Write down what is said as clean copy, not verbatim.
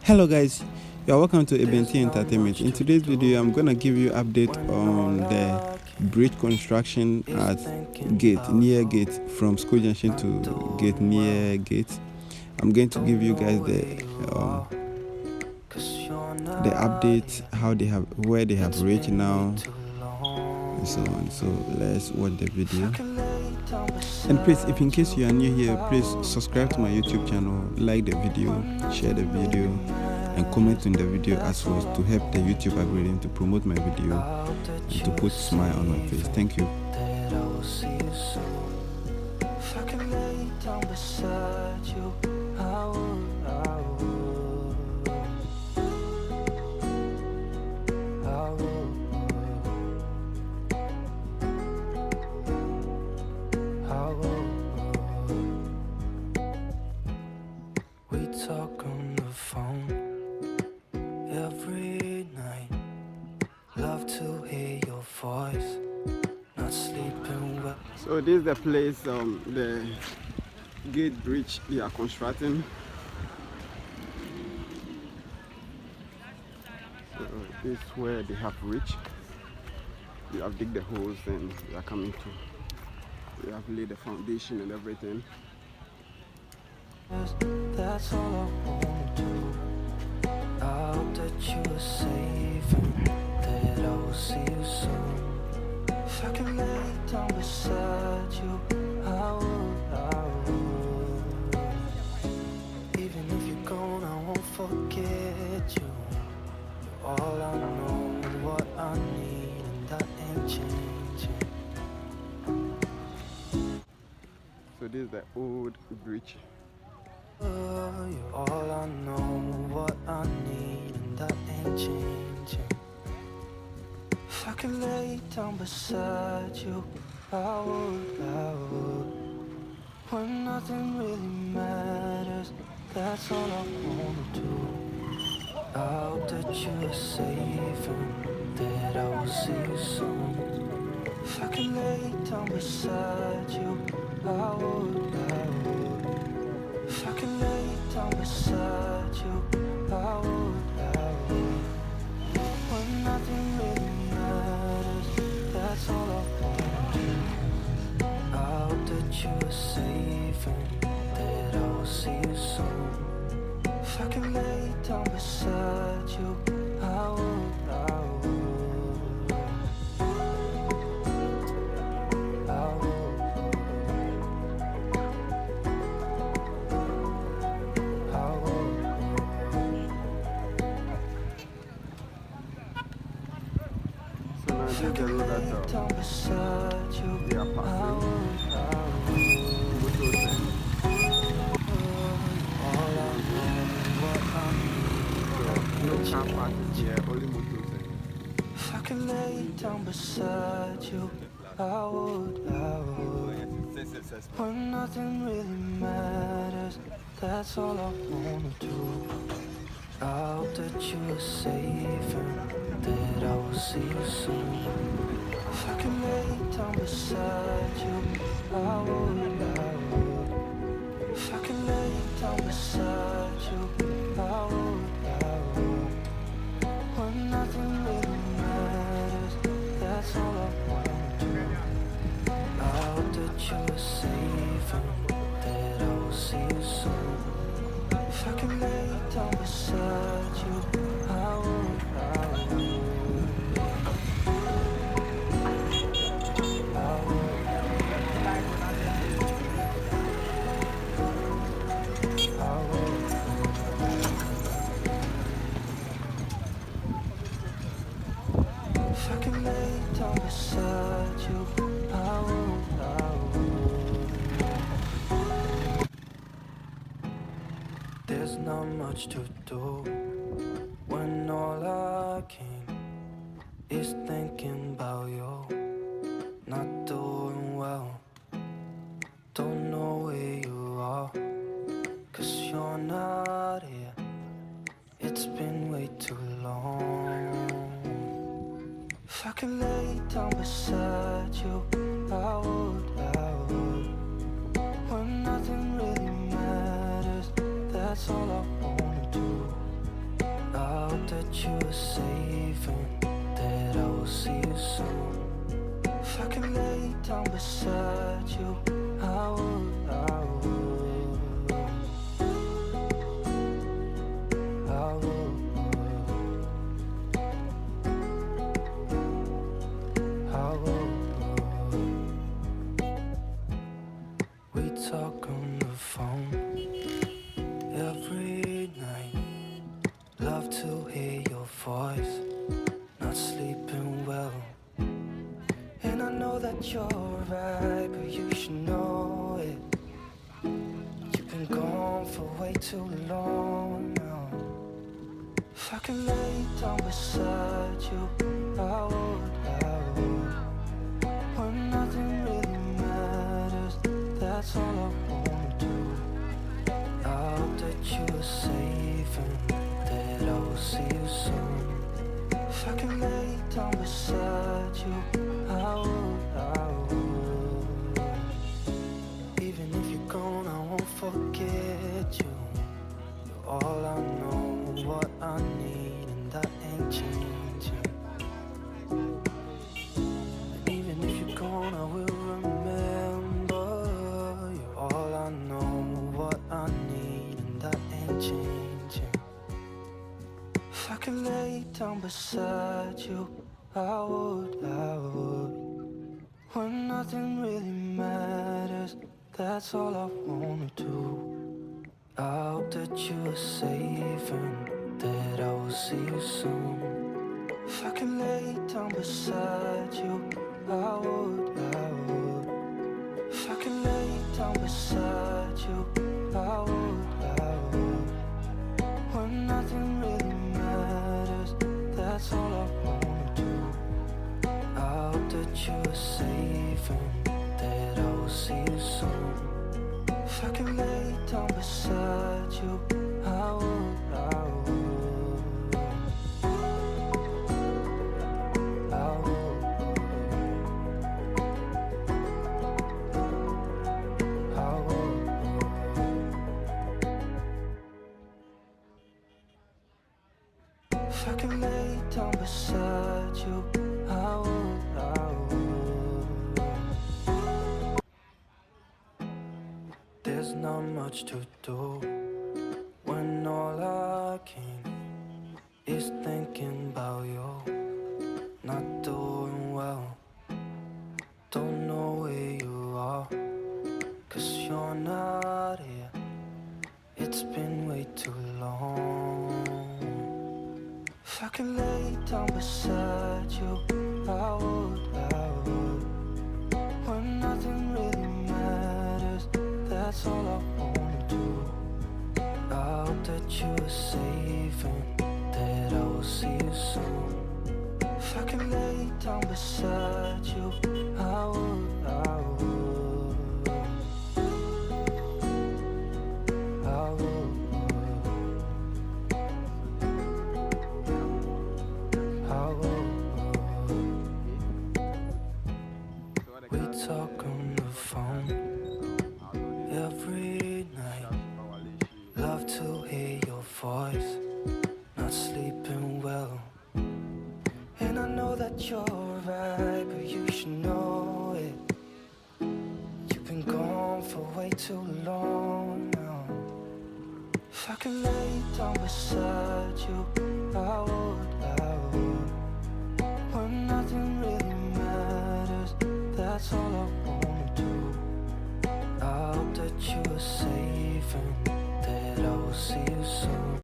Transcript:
Hello guys, you are welcome to Entertainment. In today's video, I'm gonna give you update on the bridge construction at near gate from School Junction to gate near gate. I'm going to give you guys the update, how they have, where they have reached now, and so on. So let's watch the video. And please, if in case you are new here, please subscribe to my YouTube channel, like the video, share the video, and comment on the video as well to help the YouTube algorithm to promote my video and to put a smile on my face. Thank you. Talk on the phone every night. Love to hear your voice. Not sleeping well. So this is the place, the gate bridge they are constructing. So this is where they have reached. They have dig the holes and they are coming to. They have laid the foundation and everything. That's all I wanna do. I hope that you are safe and that I will see you soon. If I can lay down beside you, I would. Even if you're gone, I won't forget you. You're all I know, what I need, and that ain't changing. So this is the old bridge. You're all I know, what I need, and that ain't changing. If I could lay down beside you, I would. When nothing really matters, that's all I wanna do. I hope that you are safe and that I will see you soon. If I could lay down beside you, I would. If I could lay down beside you, I would. When nothing really matters, that's all I want to do. I hope that you are safe and that I will see you soon. If I could lay down beside you, I would. This is the road that they are passing. No car parking here, only motos. If I could lay down beside you, I would. When nothing really matters, that's all I wanna do. I hope that you are safe and that I will see you soon. If I could lay down beside you, I would. If I could lay down beside you, I would. When nothing really matters, that's all I wanna do. I hope that you are safe and that I will see you soon. If I could lay down beside you, I would. If I could lay down beside you, I would. There's not much to do when all I can is thinking about you. Not doing well, don't know where you are, 'cause you're not here. It's been way too long. If I could lay down beside you, I would. When nothing really matters, that's all I wanna do. you were safe and that I will see you soon. If I can lay down beside you, I would, I would, I would, I would. We talk on the phone every night. Love to hear your voice, not sleeping well. And I know that you're right, but you should know it. You've been gone for way too long now. If I can lay down beside you, I would, I would. When nothing really matters, that's all I wanna do. I hope that you are safe and that I will see you soon. If I can lay down beside you, I would, I would. Even if you're gone, I won't forget you. You're all I know, what I need, and that ain't changing. And even if you're gone, I will remember. You're all I know, what I need, and that ain't changing. If I can lay down beside you, I would, I would. When nothing really matters, that's all I wanna do. I hope that you are safe and that I will see you soon. If I can lay down beside you, I would, I would. If I can lay down beside you, I would, I would. When nothing really matters, that's all I wanna do. I hope that you are safe and that I will see you soon. If I can lay down beside you, I would, I would, I would, I would. If I can lay down beside you, I would, I would. There's not much to do when all I can is thinking about you. Not doing well, don't know where you are, 'cause you're not here. It's been way too long. If I can lay down beside you, I would, I would. When nothing really matters, that's all I wanna do. I hope that you are safe and that I will see you soon. If I can lay down beside you, I would, I would, I would, I would. We talk on the phone every night. Love to hear your voice, not sleeping well. And I know that you're right, but you should know it. You've been gone for way too long now. If I can lay down beside you, I would, I would. When nothing really matters, that's all I want.